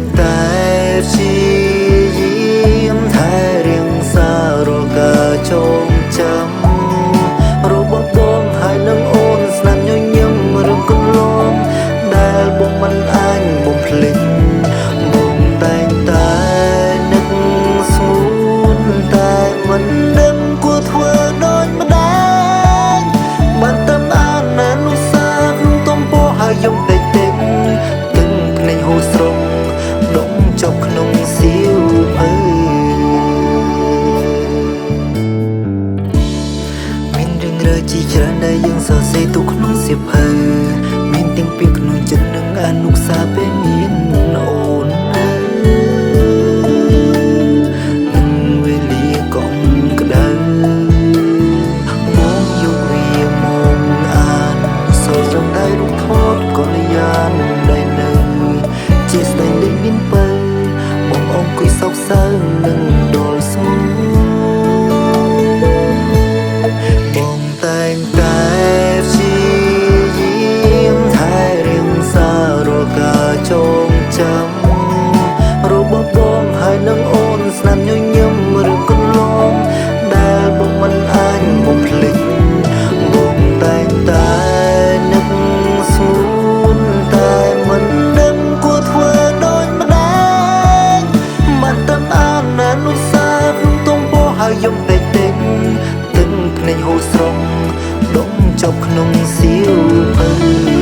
ងតែព្យាយាមថែរៀងសារលការចងចាំរបស់បងហើយនឹងអូនស្នាមញញឹមរឿងកន្លងដែលបងមិនអាចបំភ្លេចបងតែងតែនឹកស្ងួនតែមិនដឹងគួរធ្វើដូចម្ដេចបានតាមអានអនុសាសន៍ក្នុងទំព័រហើយយំតិចតិចទឹកភ្នែកហូរស្រង់ដុំចប់ក្នុងសៀវភៅមានរឿងរ៉ាវជាច្រើនដែលយើងសរសេរទុកក្នុងសៀវភៅមានទាំងពាក្យក្នុងចិត្តនិងអនុសាសន៍ពេលមានអូននឹងវេលាកុំក្តៅមកយកវាមកអានសរសើររូបថតកល្យានដែលនៅជាស្ដីលេងមានពៅបងអង្គុយសោកសៅនឹងដល់ស្ងួនបងតែងតែព្យាយាមថែរៀងសារលការចងចាំរបស់បងហើយនឹងអូនស្នាមញញឹមរឿងកន្លងដែលបងមិនអាចបំភ្លេចបងតែងតែនឹកស្ងួនតែមិនដឹងគួរធ្វើដូចម្ដេចបានតាមអានអនុសាសន៍ក្នុងទំព័រហើយយំតិចតិចទឹកភ្នែកហូរស្រង់ដុំចប់ក្នុងសៀវភៅ